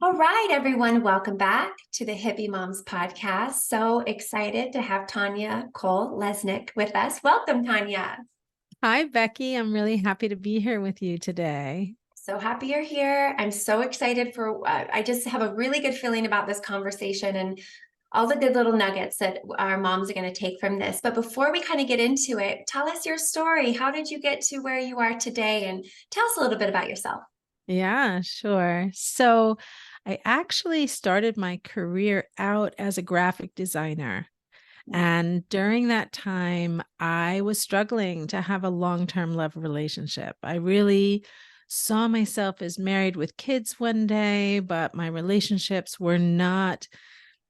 All right, everyone, welcome back to the Hippie Moms podcast. So excited to have Tanya Cole-Lesnick with us. Welcome, Tanya. Hi, Becky. I'm really happy to be here with you today. So happy you're here. I'm so excited I just have a really good feeling about this conversation and all the good little nuggets that our moms are going to take from this. But before we kind of get into it, tell us your story. How did you get to where you are today? And tell us a little bit about yourself. Yeah, sure. So, I actually started my career out as a graphic designer. And during that time, I was struggling to have a long-term love relationship. I really saw myself as married with kids one day, but my relationships were not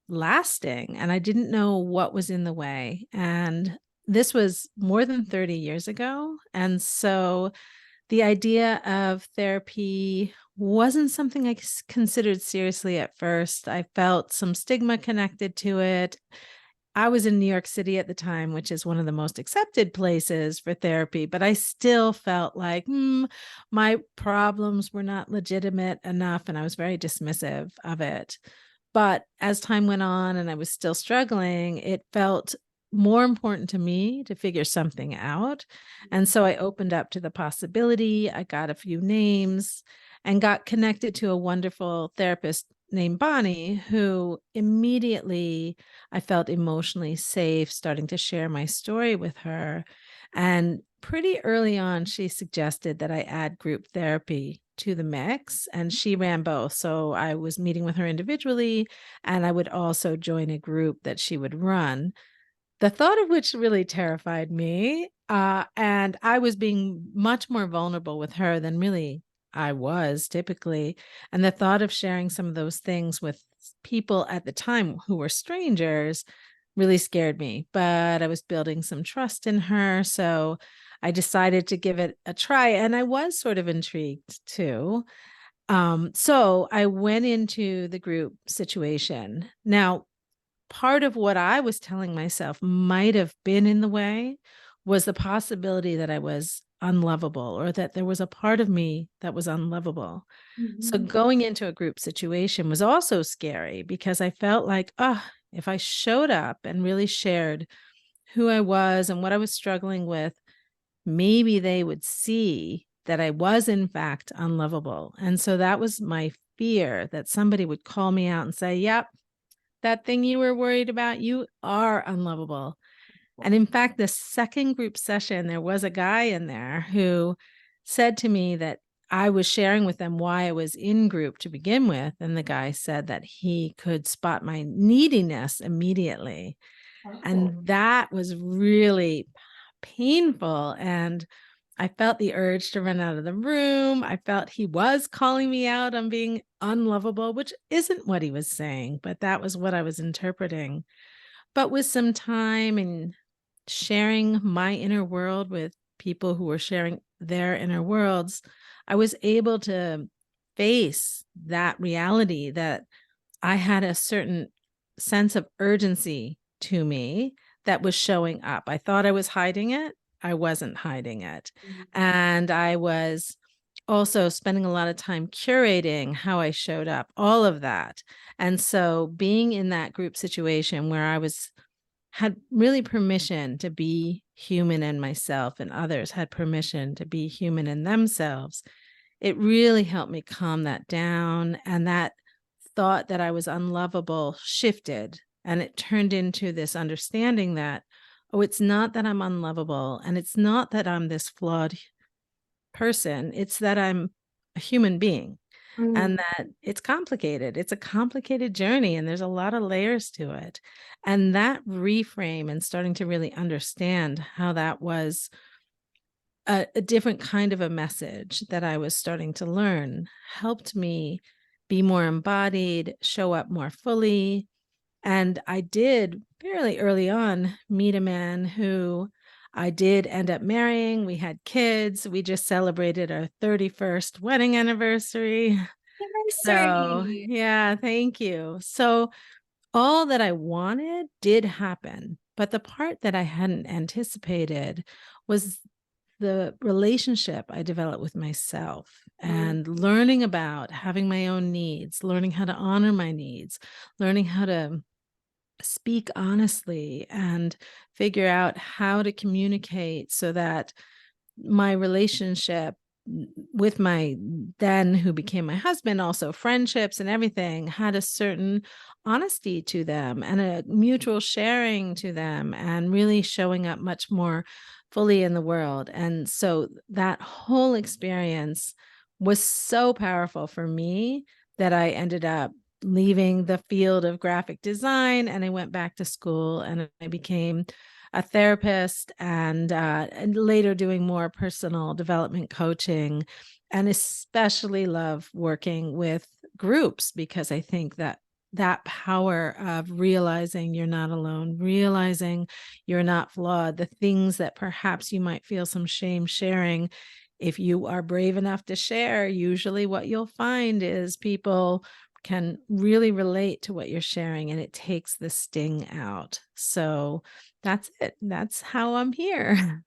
lasting, and I didn't know what was in the way. And this was more than 30 years ago. And so the idea of therapy wasn't something I considered seriously at first. I felt some stigma connected to it. I was in New York City at the time, which is one of the most accepted places for therapy, but I still felt like my problems were not legitimate enough, and I was very dismissive of it. But as time went on and I was still struggling, it felt more important to me to figure something out. And so I opened up to the possibility. I got a few names and got connected to a wonderful therapist named Bonnie, who immediately I felt emotionally safe starting to share my story with her. And pretty early on, she suggested that I add group therapy to the mix, and she ran both. So I was meeting with her individually, and I would also join a group that she would run. The thought of which really terrified me. And I was being much more vulnerable with her than really I was typically. And the thought of sharing some of those things with people at the time who were strangers really scared me. But I was building some trust in her. So I decided to give it a try. And I was sort of intrigued too. So I went into the group situation. Now, part of what I was telling myself might have been in the way was the possibility that I was unlovable, or that there was a part of me that was unlovable. So Mhm. going into a group situation was also scary because I felt like, oh, if I showed up and really shared who I was and what I was struggling with, maybe they would see that I was in fact unlovable. And so that was my fear, that somebody would call me out and say, yep, that thing you were worried about, you are unlovable. And in fact, the second group session, there was a guy in there who said to me that I was sharing with them why I was in group to begin with. And the guy said that he could spot my neediness immediately. Oh. And that was really painful. And I felt the urge to run out of the room. I felt he was calling me out on being unlovable, which isn't what he was saying, but that was what I was interpreting. But with some time and sharing my inner world with people who were sharing their inner worlds, I was able to face that reality that I had a certain sense of urgency to me that was showing up. I thought I was hiding it. I wasn't hiding it. And I was also spending a lot of time curating how I showed up, all of that. And so being in that group situation where I was had really permission to be human in myself, and others had permission to be human in themselves, it really helped me calm that down. And that thought that I was unlovable shifted, and it turned into this understanding that, oh, it's not that I'm unlovable, and it's not that I'm this flawed person, it's that I'm a human being, Mm. and that it's complicated. It's a complicated journey, and there's a lot of layers to it. And that reframe and starting to really understand how that was a different kind of a message that I was starting to learn helped me be more embodied, show up more fully. And I did fairly early on meet a man who I did end up marrying. We had kids. We just celebrated our 31st wedding anniversary. So, Anniversary. yeah, thank you. So, all that I wanted did happen. But the part that I hadn't anticipated was the relationship I developed with myself. Mm. and learning about having my own needs, learning how to honor my needs, learning how to speak honestly and figure out how to communicate so that my relationship with my then who became my husband, also friendships and everything, had a certain honesty to them and a mutual sharing to them and really showing up much more fully in the world. And so that whole experience was so powerful for me that I ended up leaving the field of graphic design and I went back to school and I became a therapist and later doing more personal development coaching, and especially love working with groups because I think that that power of realizing you're not alone, realizing you're not flawed, the things that perhaps you might feel some shame sharing, if you are brave enough to share, usually what you'll find is people can really relate to what you're sharing and it takes the sting out. So that's it. That's how I'm here.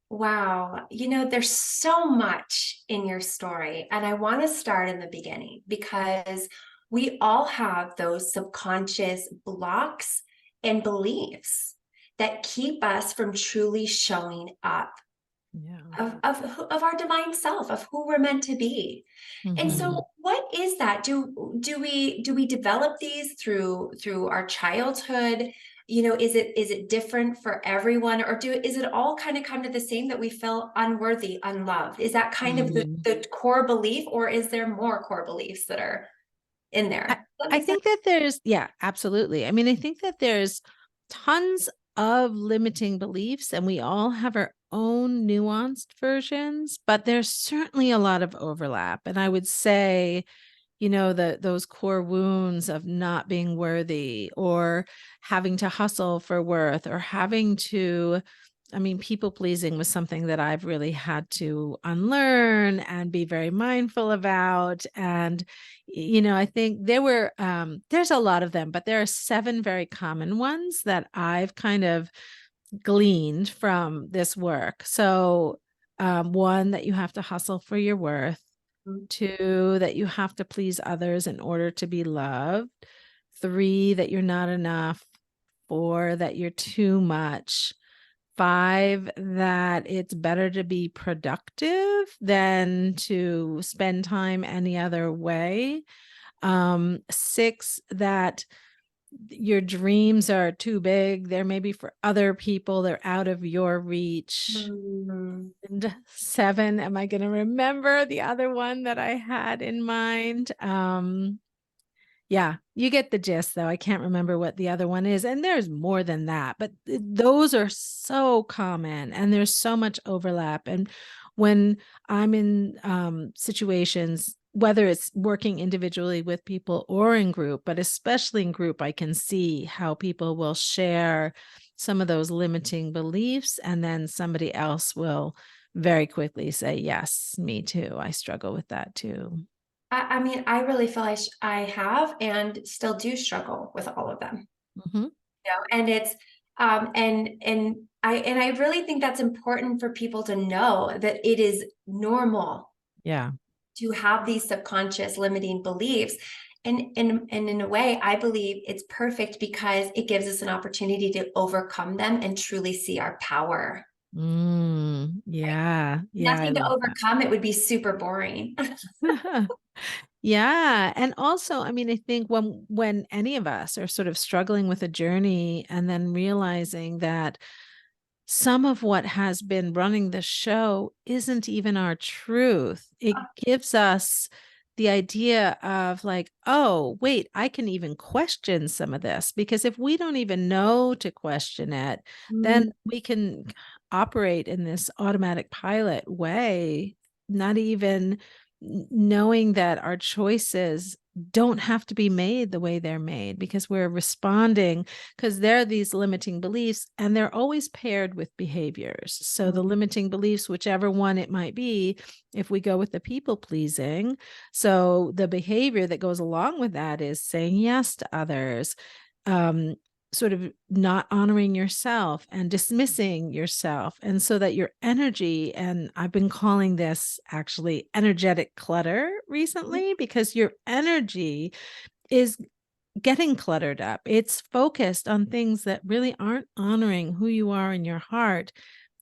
Wow. There's so much in your story. And I want to start in the beginning because we all have those subconscious blocks and beliefs that keep us from truly showing up Yeah. of our divine self, of who we're meant to be. And Mhm. so what is that? Do we develop these through our childhood? Is it different for everyone, or is it all kind of come to the same that we feel unworthy, unloved? Is that kind of the, Mhm. the core belief, or is there more core beliefs that are in I, there? Does that I make sense? think that there's, yeah, absolutely. I mean, I think that there's tons of limiting beliefs, and we all have our own nuanced versions, but there's certainly a lot of overlap. And I would say, those core wounds of not being worthy or having to hustle for worth or having to, I mean, people pleasing was something that I've really had to unlearn and be very mindful about. And, I think there's a lot of them, but there are 7 very common ones that I've kind of gleaned from this work. So, one, that you have to hustle for your worth. 2, that you have to please others in order to be loved. 3, that you're not enough. 4, that you're too much. 5, that it's better to be productive than to spend time any other way. 6, that your dreams are too big. They're maybe for other people, they're out of your reach. Mm. And 7, am I going to remember the other one that I had in mind? Yeah, you get the gist though. I can't remember what the other one is. And there's more than that, but those are so common and there's so much overlap. And when I'm in situations, whether it's working individually with people or in group, but especially in group, I can see how people will share some of those limiting beliefs and then somebody else will very quickly say, yes, me too. I struggle with that too. I mean, I really feel I have and still do struggle with all of them. Mhm. And it's and I really think that's important for people to know that it is normal Yeah. to have these subconscious limiting beliefs. And in a way, I believe it's perfect because it gives us an opportunity to overcome them and truly see our power. Yeah. Yeah, I Nothing to love that. overcome, it would be super boring. Yeah, and also, I mean, I think when any of us are sort of struggling with a journey and then realizing that some of what has been running the show isn't even our truth. It gives us the idea of like, oh, wait, I can even question some of this because if we don't even know to question it, Mm. then we can operate in this automatic pilot way, not even knowing that our choices don't have to be made the way they're made because we're responding because there are these limiting beliefs and they're always paired with behaviors. So the limiting beliefs, whichever one it might be, if we go with the people pleasing, so the behavior that goes along with that is saying yes to others, um, sort of not honoring yourself and dismissing yourself. And so that your energy, and I've been calling this actually energetic clutter recently, because your energy is getting cluttered up. It's focused on things that really aren't honoring who you are in your heart.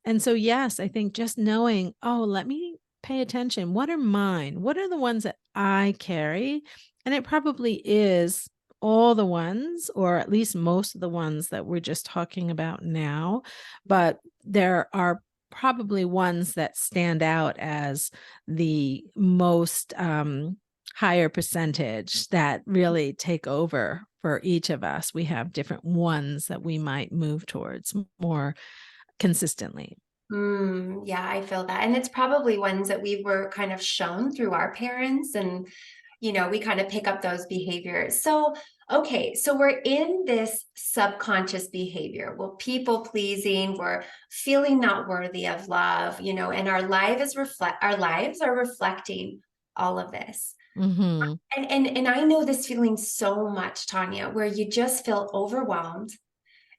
And so, yes, I think just knowing, oh, let me pay attention. What are mine? What are the ones that I carry? And it probably is all the ones, or at least most of the ones that we're just talking about now. But there are probably ones that stand out as the most higher percentage that really take over for each of us. We have different ones that we might move towards more consistently. Yeah, I feel that. And it's probably ones that we were kind of shown through our parents, and, we kind of pick up those behaviors. So, okay, so we're in this subconscious behavior. Well, people pleasing, we're feeling not worthy of love, and our lives are reflecting all of this. Mhm. And I know this feeling so much, Tanya, where you just feel overwhelmed.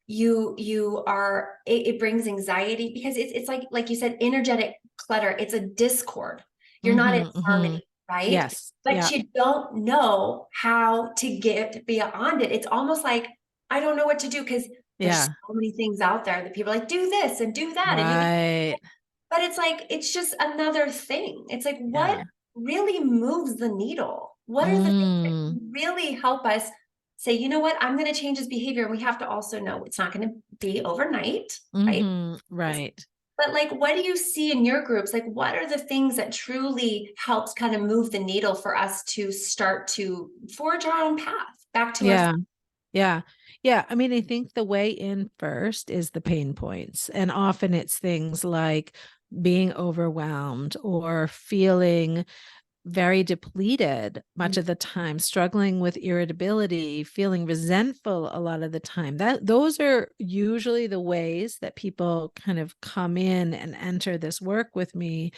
It brings anxiety, because it's like you said, energetic clutter. It's a discord. You're not in Mhm. Mhm. harmony, right? Yes. But Yeah. you don't know how to get beyond it. It's almost like, I don't know what to do, because there's Yeah. so many things out there that people are like, do this and do that, and Right. but it's like, it's just another thing. It's like, what Yeah. really moves the needle? What are the things that Mm. really help us say, you know what, I'm going to change this behavior? And we have to also know it's not going to be overnight, right? Mhm. Right. But like, what do you see in your groups? Like, what are the things that truly helps kind of move the needle for us to start to forge our own path back to ourselves? Yeah. Yeah. Yeah. I mean, I think the way in first is the pain points. And often it's things like being overwhelmed or feeling very depleted much of the time, struggling with irritability, feeling resentful a lot of the time. That those are usually the ways that people kind of come in and enter this work with me.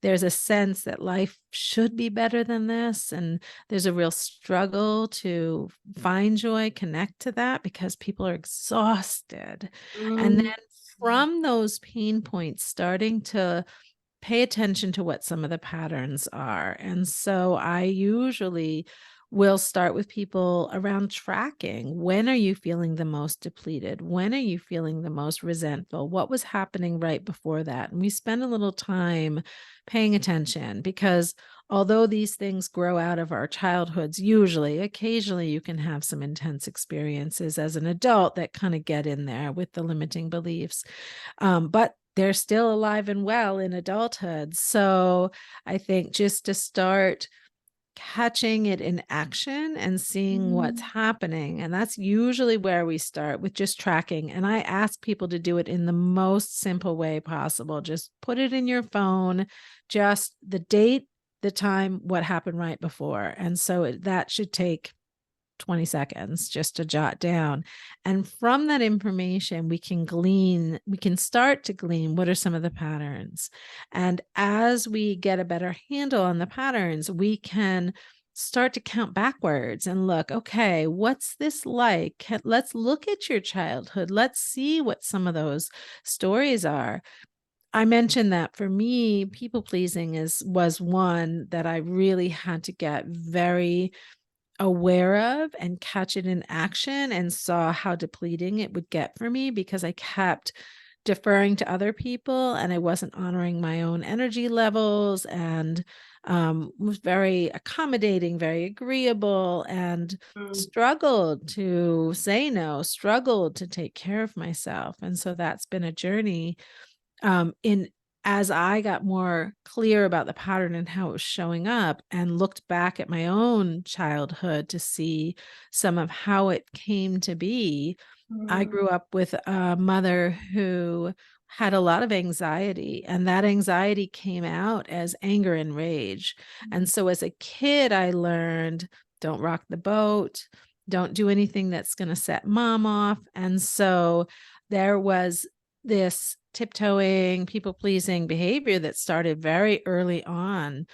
There's a sense that life should be better than this, and there's a real struggle to find joy, connect to that, because people are exhausted. And then Mm, from those pain points, starting to pay attention to what some of the patterns are. And so I usually will start with people around tracking. When are you feeling the most depleted? When are you feeling the most resentful? What was happening right before that? And we spend a little time paying attention, because although these things grow out of our childhoods, usually, occasionally you can have some intense experiences as an adult that kind of get in there with the limiting beliefs. But they're still alive and well in adulthood. So I think just to start catching it in action and seeing what's mm, happening. And that's usually where we start, with just tracking. And I ask people to do it in the most simple way possible. Just put it in your phone, just the date, the time, what happened right before. And so that should take 20 seconds just to jot down. And from that information, we can start to glean what are some of the patterns. And as we get a better handle on the patterns, we can start to count backwards and look, okay, what's this like? Let's look at your childhood. Let's see what some of those stories are. I mentioned that for me, people pleasing was one that I really had to get very aware of and catch it in action, and saw how depleting it would get for me, because I kept deferring to other people and I wasn't honoring my own energy levels, and was very accommodating, very agreeable, and mm, struggled to say no, struggled to take care of myself. And so that's been a journey in as I got more clear about the pattern and how it was showing up, and looked back at my own childhood to see some of how it came to be. I mm, grew up with a mother who had a lot of anxiety, and that anxiety came out as anger and rage. And so as a kid, I learned, don't rock the boat, don't do anything that's going to set mom off. And so there was this tiptoeing, people pleasing behavior that started very early on.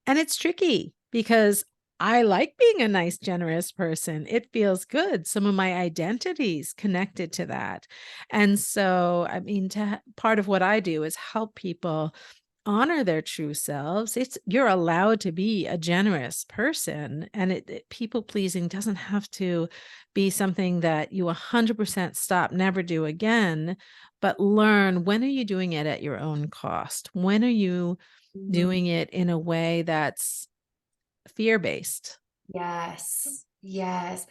And it's tricky because I like being a nice, generous person. It feels good. Some of my identities connected to that. And so, I mean, part of what I do is help people honor their true selves. It's you're allowed to be a generous person, and people pleasing doesn't have to be something that you 100% stop, never do again, but learn, when are you doing it at your own cost? When are you Mhm. doing it in a way that's fear-based? Yes. Yes.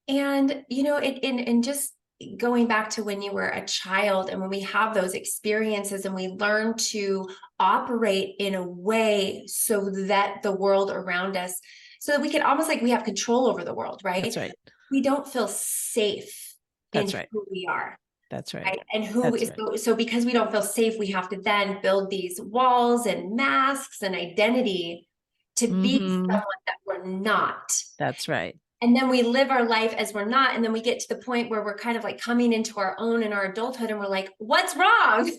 And, and just going back to when you were a child and when we have those experiences and we learn to operate in a way so that the world around us, so that we can almost like we have control over the world, That's right? right. We don't feel safe That's in right. who we are. That's right. Right. And who That's is right. so because we don't feel safe, we have to then build these walls and masks and identity to be Mhm. someone that we're not. That's right. And then we live our life as we're not. And then we get to the point where we're kind of like coming into our own in our adulthood and we're like, what's wrong?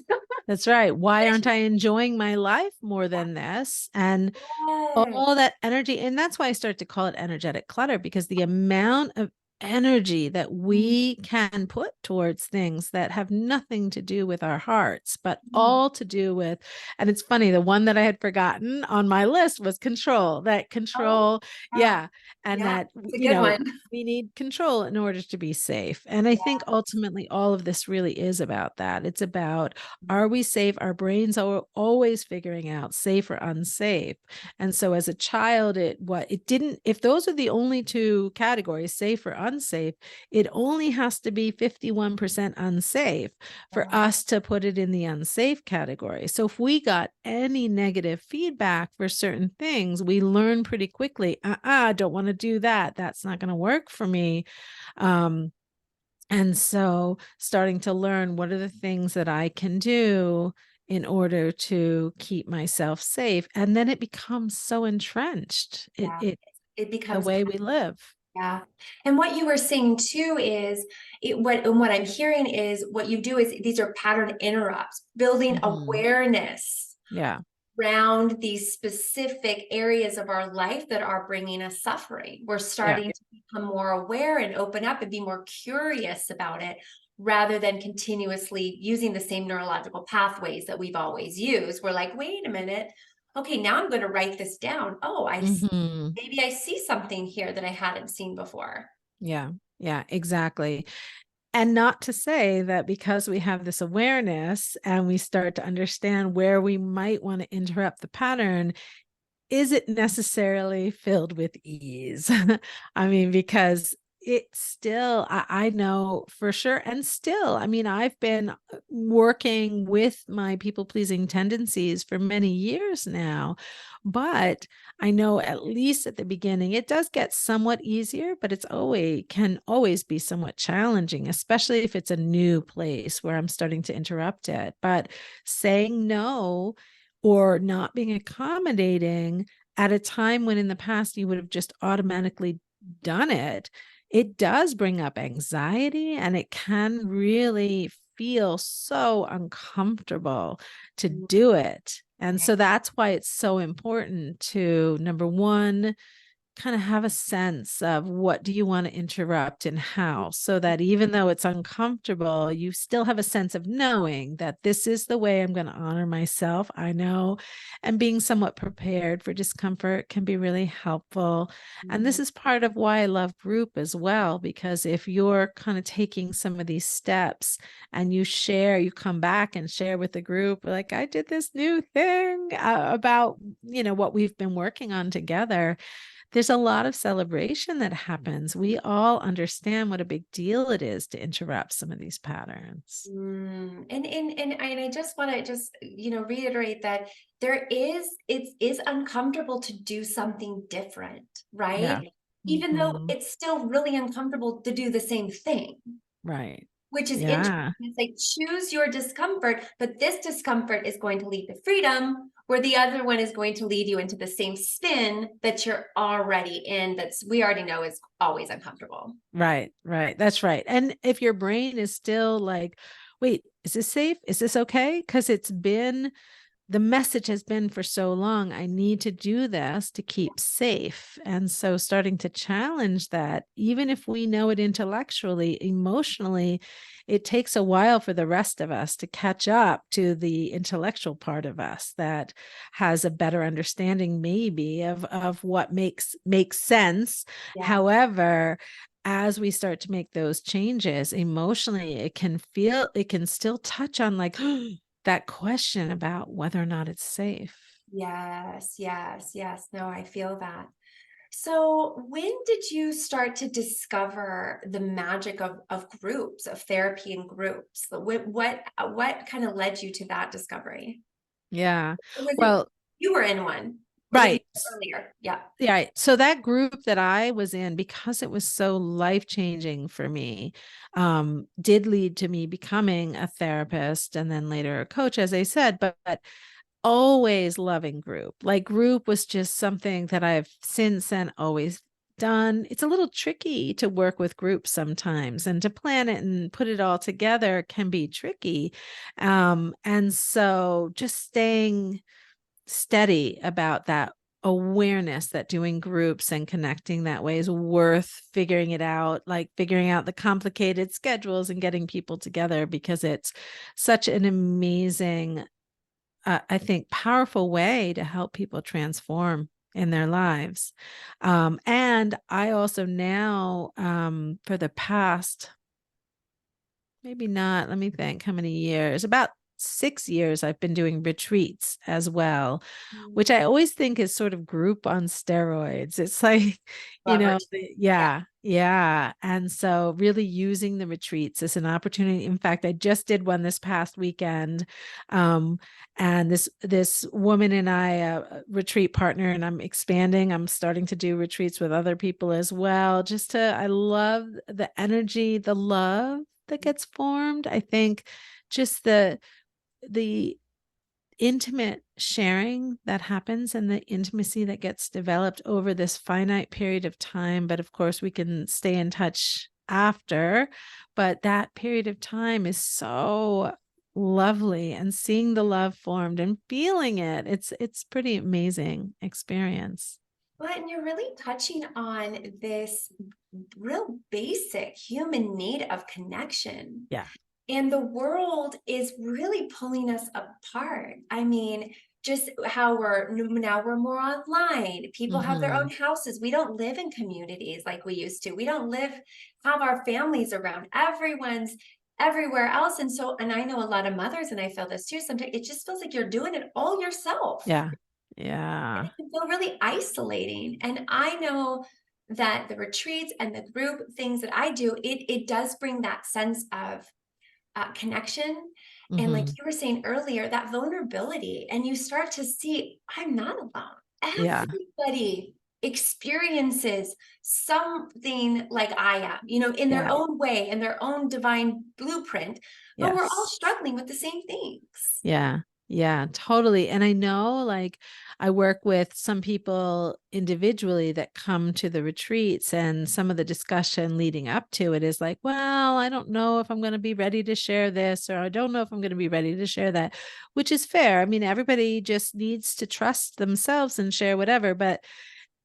That's right. Why aren't I enjoying my life more than this? And Yes. all that energy, and that's why I start to call it energetic clutter, because the amount of energy that we can put towards things that have nothing to do with our hearts, but all to do with, and it's funny, the one that I had forgotten on my list was control. That Oh, control, yeah. yeah, and Yeah. that, It's a good one. we need control in order to be safe. And I think ultimately all of this really is about that. It's about, are we safe? Our brains are always figuring out safe or unsafe. And so as a child, it didn't, if those are the only two categories, safe or unsafe, it only has to be 51% unsafe for Yeah. us to put it in the unsafe category. So if we got any negative feedback for certain things, we learn pretty quickly, don't want to do that. That's not going to work for me. Um, and so starting to learn, what are the things that I can do in order to keep myself safe. And then it becomes so entrenched. Yeah. It It the becomes, way we live. yeah. And what you were saying too is what I'm hearing is what you do is these are pattern interrupts, building Mhm. awareness Yeah. around these specific areas of our life that are bringing us suffering. We're Yeah. starting to become more aware and open up and be more curious about it rather than continuously using the same neurological pathways that we've always used. We're like, wait a minute. Okay, now I'm going to write this down. Oh, Mhm. maybe I see something here that I hadn't seen before. Yeah. Yeah, exactly. And not to say that because we have this awareness and we start to understand where we might want to interrupt the pattern, is it necessarily filled with ease? I mean, because it's still, I know for sure. And still, I mean, I've been working with my people pleasing tendencies for many years now, but I know at least at the beginning, it does get somewhat easier, but it's always can always be somewhat challenging, especially if it's a new place where I'm starting to interrupt it. But saying no, or not being accommodating at a time when in the past you would have just automatically done it, it does bring up anxiety, and it can really feel so uncomfortable to do it. And so that's why it's so important to, number one, kind of have a sense of what do you want to interrupt and how, so that even though it's uncomfortable, you still have a sense of knowing that this is the way I'm going to honor myself. I know, and being somewhat prepared for discomfort can be really helpful. And this is part of why I love group as well, because if you're kind of taking some of these steps and you come back and share with the group, like, I did this new thing about, what we've been working on together, there's a lot of celebration that happens. We all understand what a big deal it is to interrupt some of these patterns. And I just want to reiterate that it is uncomfortable to do something different, Yeah. right? Even though Hmm. it's still really uncomfortable to do the same thing, Right. which is interesting. Yeah. It's like choose your discomfort, but this discomfort is going to lead to freedom, where the other one is going to lead you into the same spin that you're already in, we already know is always uncomfortable. Right. Right. That's right. And if your brain is still like, wait, is this safe? Is this okay? Because it's been the message has been for so long, I need to do this to keep safe. And so starting to challenge that, even if we know it intellectually, emotionally, it takes a while for the rest of us to catch up to the intellectual part of us that has a better understanding maybe of what makes sense. Yeah. However, as we start to make those changes emotionally, it can still touch on like that question about whether or not it's safe. Yes, yes, yes. No, I feel that. So when did you start to discover the magic of groups, of therapy and groups? What kind of led you to that discovery? Yeah. Or was it Well, you were in one? Or did you right. earlier? Yeah. Yeah. So that group that I was in, because it was so life-changing for me, did lead to me becoming a therapist and then later a coach, as I said, but always loving group. Like group was just something that I've since then always done. It's a little tricky to work with groups sometimes, and to plan it and put it all together can be tricky. And so just staying steady about that awareness that doing groups and connecting that way is worth figuring it out, like figuring out the complicated schedules and getting people together, because it's such an amazing, I think, powerful way to help people transform in their lives. And I also now, for the past, maybe not, let me think how many years, about 6 years, I've been doing retreats as well, which I always think is sort of group on steroids. It's like, Love retreat. Yeah. yeah, yeah. And so really using the retreats as an opportunity. In fact, I just did one this past weekend. Um, and this woman and I, a retreat partner, and I'm expanding. I'm starting to do retreats with other people as well. I love the energy, the love that gets formed. I think just the intimate sharing that happens and the intimacy that gets developed over this finite period of time. But of course, we can stay in touch after. But that period of time is so lovely, and seeing the love formed and feeling it, it's pretty amazing experience. Well, and you're really touching on this real basic human need of connection. Yeah. And the world is really pulling us apart. I mean, just how we're more online. People have their Hmm. own houses. We don't live in communities like we used to. We don't have our families around. Everyone's everywhere else. And so, and I know a lot of mothers, and I feel this too. Sometimes it just feels like you're doing it all yourself. Yeah. And Yeah. it can feel really isolating. And I know that the retreats and the group things that I do, it does bring that sense of connection. And like Hmm. you were saying earlier, that vulnerability, and you start to see, I'm not alone. Yeah. Everybody experiences something like I am, in their Yeah. own way, in their own divine blueprint, but we're all Yes. struggling with the same things. Yeah. Yeah, totally. And I know, like, I work with some people individually that come to the retreats, and some of the discussion leading up to it is like, well, I don't know if I'm going to be ready to share this, or I don't know if I'm going to be ready to share that, which is fair. I mean, everybody just needs to trust themselves and share whatever. But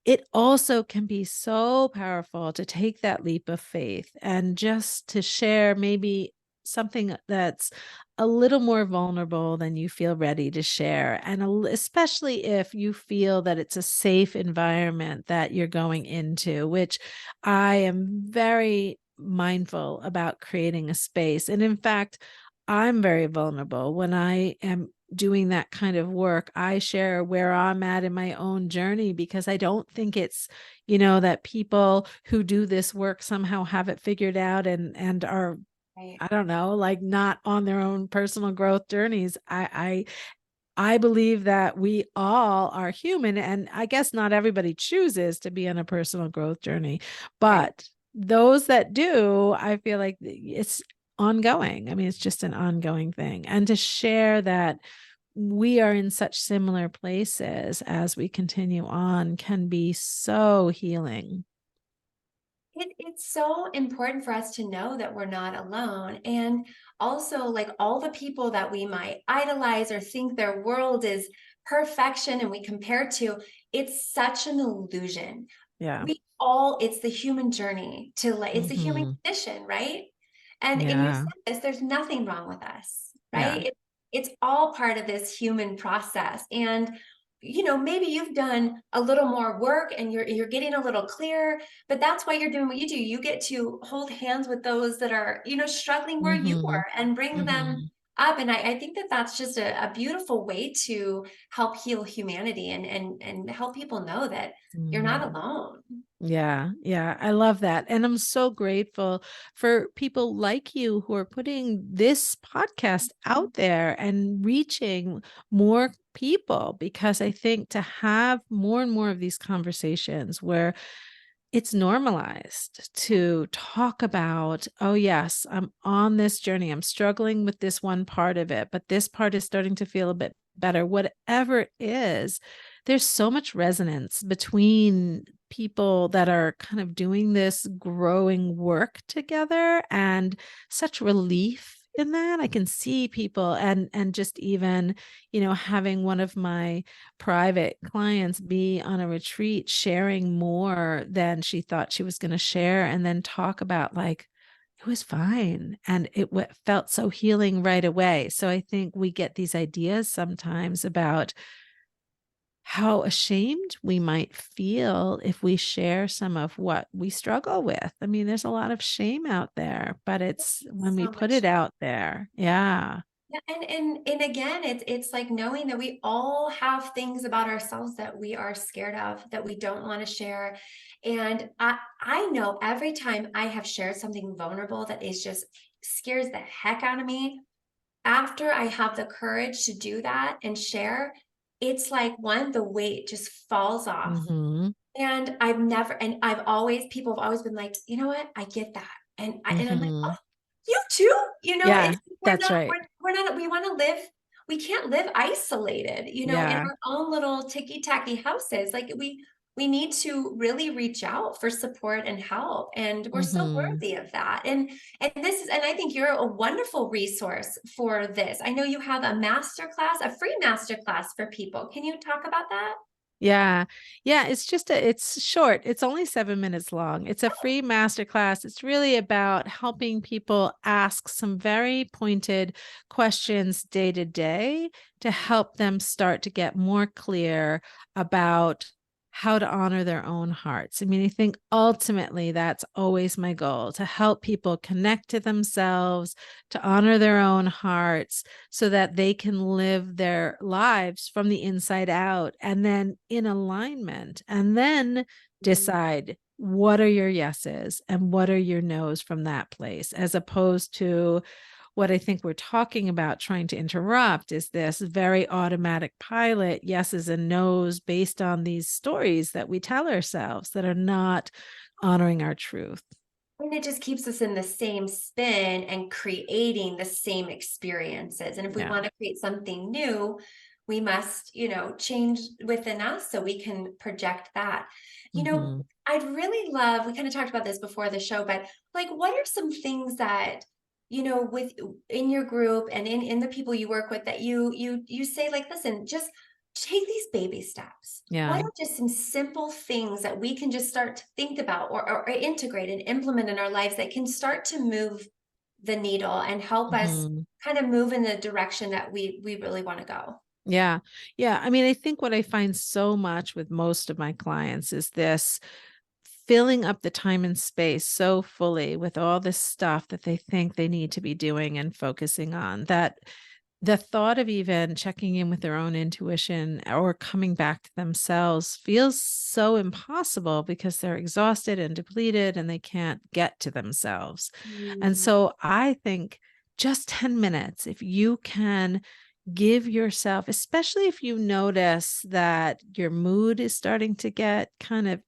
it also can be so powerful to take that leap of faith and just to share maybe something that's a little more vulnerable than you feel ready to share. And especially if you feel that it's a safe environment that you're going into, which I am very mindful about creating a space. And in fact, I'm very vulnerable when I am doing that kind of work. I share where I'm at in my own journey, because I don't think it's, that people who do this work somehow have it figured out and are, Right. I don't know, like not on their own personal growth journeys. I believe that we all are human, and I guess not everybody chooses to be on a personal growth journey, Right. but those that do, I feel like it's ongoing. I mean, it's just an ongoing thing. And to share that we are in such similar places as we continue on can be so healing. It's so important for us to know that we're not alone. And also, like all the people that we might idolize or think their world is perfection and we compare to, it's such an illusion. Yeah. It's the human journey to like, it's the human Hmm. condition, right? And you Yeah. said this, there's nothing wrong with us, Yeah. right? It's all part of this human process. And maybe you've done a little more work and you're getting a little clearer, but that's why you're doing what you do. You get to hold hands with those that are, struggling where you Hmm. were and bring them Hmm. up. And I think that that's just a beautiful way to help heal humanity and help people know that you're not Mm. alone. Yeah, yeah, I love that. And I'm so grateful for people like you who are putting this podcast out there and reaching more people, because I think to have more and more of these conversations where it's normalized to talk about, oh, yes, I'm on this journey. I'm struggling with this one part of it, but this part is starting to feel a bit better. Whatever it is, there's so much resonance between people that are kind of doing this growing work together, and such relief in that. I can see people, and just even, having one of my private clients be on a retreat sharing more than she thought she was going to share, and then talk about like it was fine and felt so healing right away. So I think we get these ideas sometimes about how ashamed we might feel if we share some of what we struggle with. I mean, there's a lot of shame out there, but it's when we So put much. it out there. Yeah. Yeah, and again, it's like knowing that we all have things about ourselves that we are scared of, that we don't want to share. And I know every time I have shared something vulnerable that is just scares the heck out of me, after I have the courage to do that and share, it's like one, the weight just falls off. Mhm. And I've always, people have always been like, you know what? I get that. And I'm like, oh, Mhm. you too? Yeah, It's that's right. we're not, we want to live, we can't live isolated, in Yeah. our own little ticky-tacky houses. Like we need to really reach out for support and help. And we're so Mhm. worthy of that. And I think you're a wonderful resource for this. I know you have a master class, a free master class for people. Can you talk about that? Yeah. Yeah, it's short. It's only 7 minutes long. It's a free masterclass. It's really about helping people ask some very pointed questions day to day to help them start to get more clear about how to honor their own hearts. I mean, I think ultimately that's always my goal, to help people connect to themselves, to honor their own hearts, so that they can live their lives from the inside out and then in alignment, and then decide what are your yeses and what are your nos from that place, as opposed to what I think we're talking about trying to interrupt is this very automatic pilot yeses and nos based on these stories that we tell ourselves that are not honoring our truth. And it just keeps us in the same spin and creating the same experiences. And if we Yeah. want to create something new, we must, change within us so we can project that. Hmm. I'd really love, we kind of talked about this before the show, but like, what are some things that, with in your group and in the people you work with that you say like, listen, just take these baby steps. What Yeah. are just some simple things that we can just start to think about or integrate and implement in our lives that can start to move the needle and help us Hmm. kind of move in the direction that we really want to go? Yeah. Yeah. I mean, I think what I find so much with most of my clients is this filling up the time and space so fully with all this stuff that they think they need to be doing and focusing on, that the thought of even checking in with their own intuition or coming back to themselves feels so impossible because they're exhausted and depleted and they can't get to themselves. And Mm. so I think just 10 minutes, if you can give yourself, especially if you notice that your mood is starting to get kind of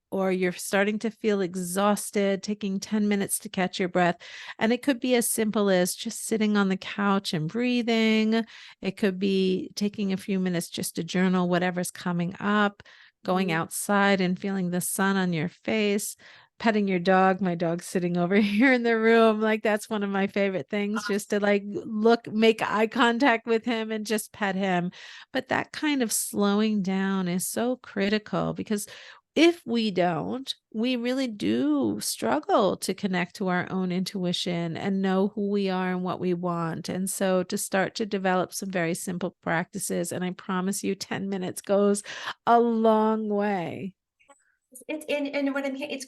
or you're starting to feel exhausted, taking 10 minutes to catch your breath. And it could be as simple as just sitting on the couch and breathing. It could be taking a few minutes just to journal whatever's coming up, going Mm. outside and feeling the sun on your face. petting your dog. My dog's sitting over here in the room. Like that's one of my favorite things, just to like look, make eye contact with him and just pet him. But that kind of slowing down is so critical, because if we don't, we really do struggle to connect to our own intuition and know who we are and what we want. And so to start to develop some very simple practices, and I promise you 10 minutes goes a long way. It's in, and what I'm hearing, it's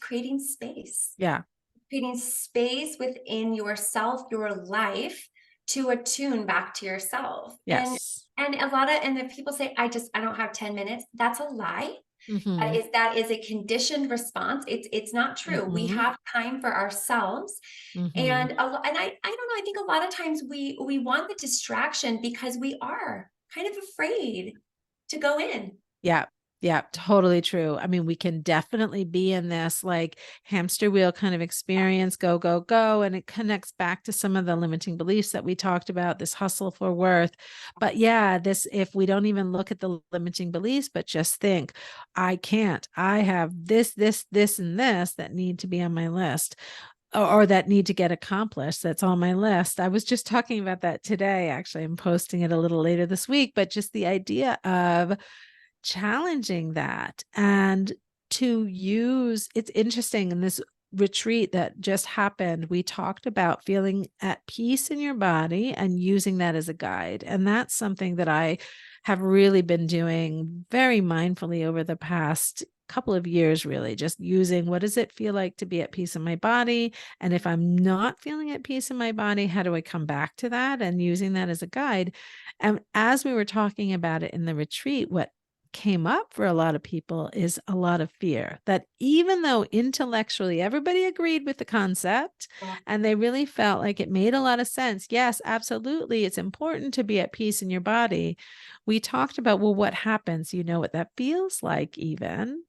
Yeah. creating space within yourself, your life, to attune back to yourself. Yes. And a lot of, and then people say, I don't have 10 minutes. That's a lie. Mhm. That is a conditioned response. It's not true. We Mhm. have time for ourselves. Mhm. And I don't know, I think a lot of times we want the distraction because we are kind of afraid to go in. Yeah. Yeah, totally true. I mean, we can definitely be in this like hamster wheel kind of experience, go, go, go. And it connects back to some of the limiting beliefs that we talked about, this hustle for worth. But yeah, this, if we don't even look at the limiting beliefs, but just think, I can't, I have this, and this that need to be on my list. Or that need to get accomplished. That's on my list. I was just talking about that today. Actually, I'm posting it a little later this week, but just the idea of challenging that, and to use, it's interesting, in this retreat that just happened, we talked about feeling at peace in your body and using that as a guide. And that's something that I have really been doing very mindfully over the past couple of years, really just using, what does it feel like to be at peace in my body? And if I'm not feeling at peace in my body, how do I come back to that? And using that as a guide. And as we were talking about it in the retreat, what came up for a lot of people is a lot of fear, that even though intellectually everybody agreed with the concept and they really felt like it made a lot of sense. Yes, absolutely. It's important to be at peace in your body. We talked about, well, what happens? You know what that feels like, even.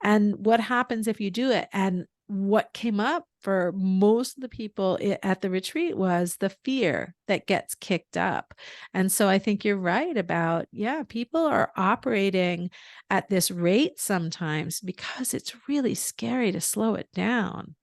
And what happens if you do it? And what came up for most of the people at the retreat was the fear that gets kicked up. And so I think you're right about, yeah, people are operating at this rate sometimes because it's really scary to slow it down.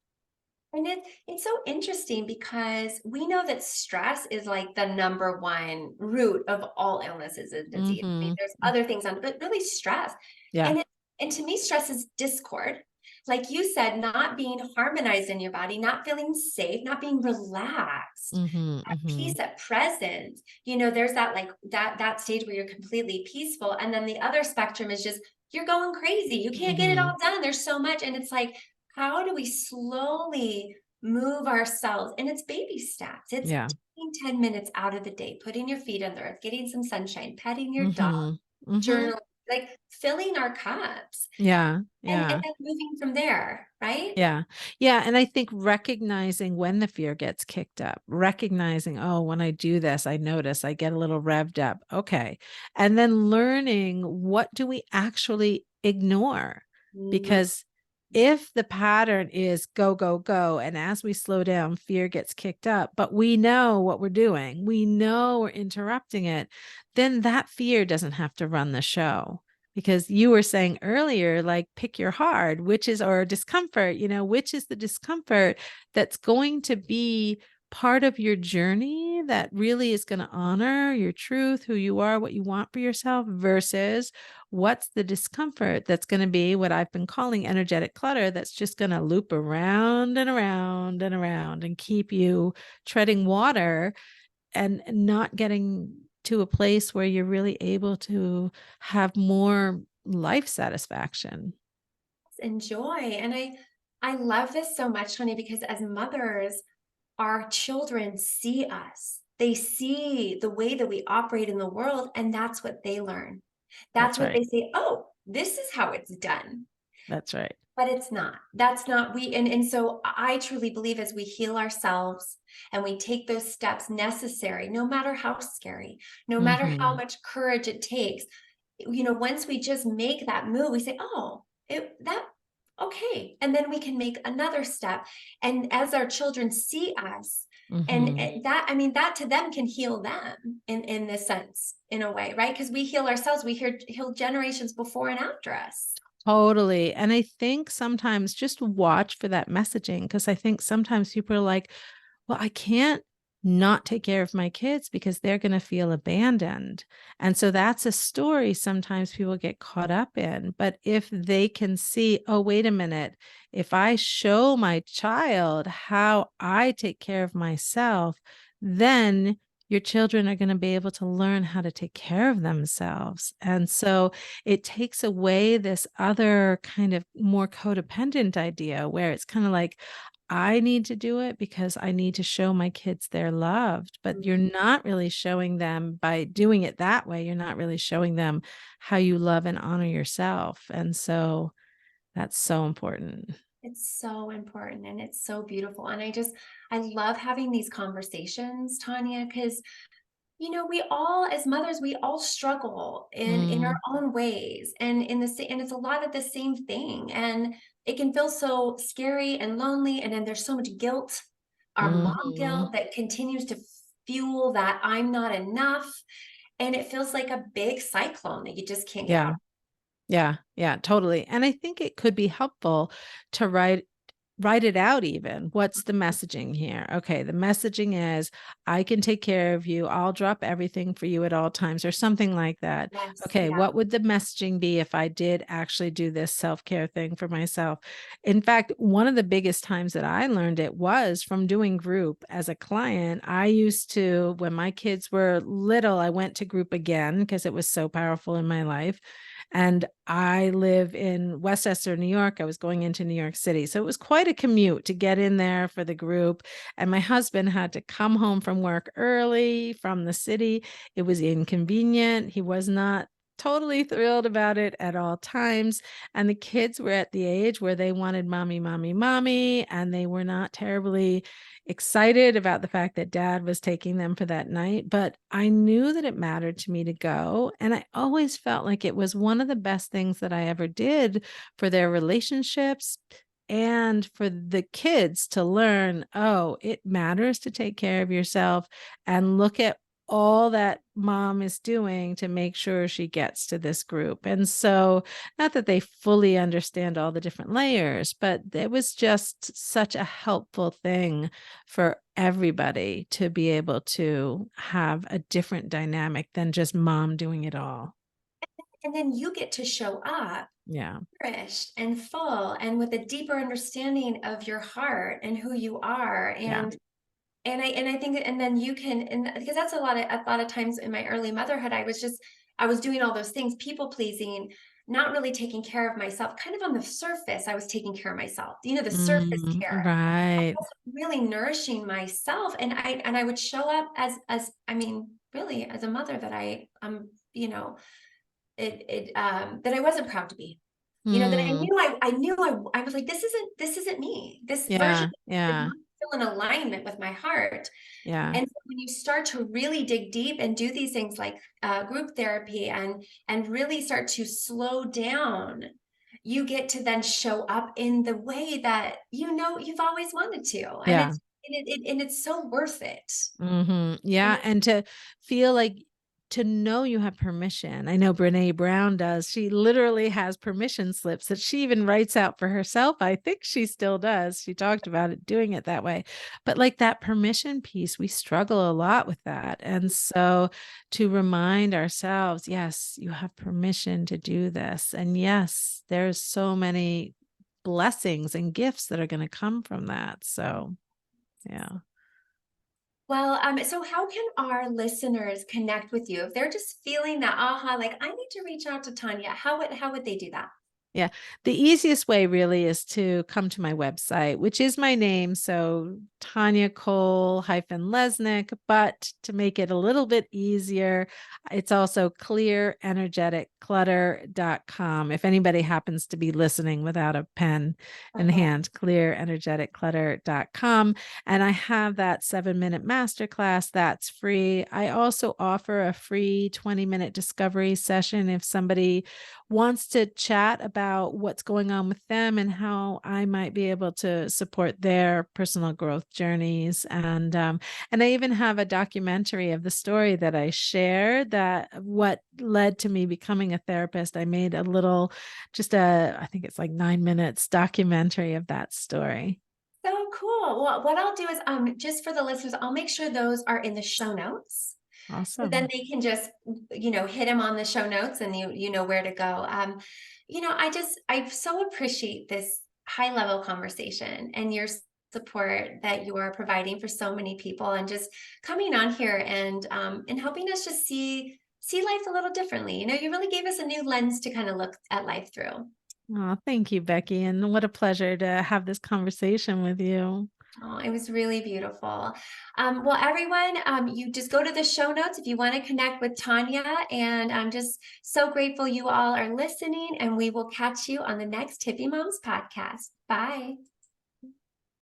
And it's so interesting because we know that stress is like the number one root of all illnesses and disease. I mean, Mhm. there's other things on, but really stress. Yeah. And and to me, stress is discord. Like you said, not being harmonized in your body, not feeling safe, not being relaxed, Mhm. at Mhm. peace, at present. You know, there's that like that stage where you're completely peaceful. And then the other spectrum is just you're going crazy. You can't get it Mhm. all done. There's so much. And it's like, how do we slowly move ourselves? And it's baby steps. It's Yeah. taking 10 minutes out of the day, putting your feet on the earth, getting some sunshine, petting your dog, Mhm. Mhm. journal, like filling our cups Yeah. and Yeah. then moving from there, right? Yeah. Yeah. And I think recognizing when the fear gets kicked up, recognizing, oh, when I do this, I notice I get a little revved up. Okay. And then learning, what do we actually ignore? Mhm. Because if the pattern is go, go, go, and as we slow down, fear gets kicked up, but we know what we're doing, we know we're interrupting it, then that fear doesn't have to run the show. Because you were saying earlier, like, pick your hard, which is, or discomfort, which is the discomfort that's going to be part of your journey, that really is going to honor your truth, who you are, what you want for yourself, versus what's the discomfort that's going to be what I've been calling energetic clutter, that's just going to loop around and around and around and keep you treading water and not getting to a place where you're really able to have more life satisfaction. Enjoy. And I love this so much, honey, because as mothers, our children see us. They see the way that we operate in the world, and that's what they learn. That's That's what right. they say, oh, this is how it's done. That's right. But it's not. That's not we and so I truly believe as we heal ourselves and we take those steps necessary, no matter how scary, no matter how Mhm. much courage it takes, once we just make that move, we say, oh, that okay. And then we can make another step. And as our children see us, Mhm. and that, I mean, that to them can heal them in this sense, in a way, right? Because we heal ourselves, we heal generations before and after us. Totally. And I think sometimes just watch for that messaging, because I think sometimes people are like, well, I can't not take care of my kids because they're going to feel abandoned. And so that's a story sometimes people get caught up in. But if they can see, oh, wait a minute, if I show my child how I take care of myself, then your children are going to be able to learn how to take care of themselves. And so it takes away this other kind of more codependent idea where it's kind of like, I need to do it because I need to show my kids they're loved, but you're not really showing them by doing it that way. You're not really showing them how you love and honor yourself. And so that's so important. It's so important and it's so beautiful. And I love having these conversations, Tanya, because we all, as mothers, we all struggle in our Mm, own ways, and and it's a lot of the same thing, and it can feel so scary and lonely, and then there's so much guilt, our mom mhm. guilt that continues to fuel that I'm not enough, and it feels like a big cyclone that you just can't get Yeah. out. Yeah, yeah, totally. And I think it could be helpful to write it out even. What's the messaging here? Okay, the messaging is I can take care of you. I'll drop everything for you at all times or something like that. Yes, Okay, yeah. what would the messaging be if I did actually do this self-care thing for myself? In fact, one of the biggest times that I learned it was from doing group as a client. I used to, when my kids were little, I went to group again because it was so powerful in my life. And I live in Westchester, New York. I was going into New York City. So it was quite a commute to get in there for the group. And my husband had to come home from work early from the city. It was inconvenient. He was not totally thrilled about it at all times. And the kids were at the age where they wanted mommy, mommy, mommy. And they were not terribly excited about the fact that dad was taking them for that night, but I knew that it mattered to me to go. And I always felt like it was one of the best things that I ever did for their relationships and for the kids to learn, oh, it matters to take care of yourself and look at all that mom is doing to make sure she gets to this group. And so, not that they fully understand all the different layers, but it was just such a helpful thing for everybody to be able to have a different dynamic than just mom doing it all. And then you get to show up Yeah. nourished and full and with a deeper understanding of your heart and who you are, Yeah. and I think, and then you can, and because that's a lot of times in my early motherhood, I was doing all those things, people pleasing, not really taking care of myself. Kind of on the surface, I was taking care of myself, the surface care. I Right. wasn't really nourishing myself, and I would show up as I mean, really as a mother that that I wasn't proud to be. That Mm, I knew I was like, this isn't me. This version yeah. is Yeah. not still in alignment with my heart. Yeah. And so when you start to really dig deep and do these things like group therapy and really start to slow down, you get to then show up in the way that you've always wanted to, and Yeah. it's so worth it. And Yeah. And to feel like to know you have permission. I know Brene Brown does. She literally has permission slips that she even writes out for herself. I think she still does. She talked about it, doing it that way. But like that permission piece, we struggle a lot with that. And so to remind ourselves, yes, you have permission to do this. And yes, there's so many blessings and gifts that are going to come from that. So, yeah. well, so how can our listeners connect with you if they're just feeling that aha, like I need to reach out to Tanya? How would they do that? Yeah. The easiest way really is to come to my website, which is my name. So Tanya Cole-Lesnick, but to make it a little bit easier, it's also clearenergetic-clutter.com. If anybody happens to be listening without a pen in Uh-huh. hand, clearenergetic-clutter.com. And I have that 7-minute masterclass that's free. I also offer a free 20-minute discovery session if somebody wants to chat about about what's going on with them and how I might be able to support their personal growth journeys. And I even have a documentary of the story that I shared, that what led to me becoming a therapist. I made a little, I think it's like 9 minutes documentary of that story. So cool. Well, what I'll do is just for the listeners, I'll make sure those are in the show notes. So then Awesome. they can just, hit them on the show notes and you know where to go. I so appreciate this high level conversation and your support that you are providing for so many people, and just coming on here and helping us just see life a little differently. You really gave us a new lens to kind of look at life through. Oh, thank you, Becky. And what a pleasure to have this conversation with you. Oh, it was really beautiful. Well, everyone, you just go to the show notes if you want to connect with Tanya. And I'm just so grateful you all are listening. And we will catch you on the next Hippie Moms podcast. Bye.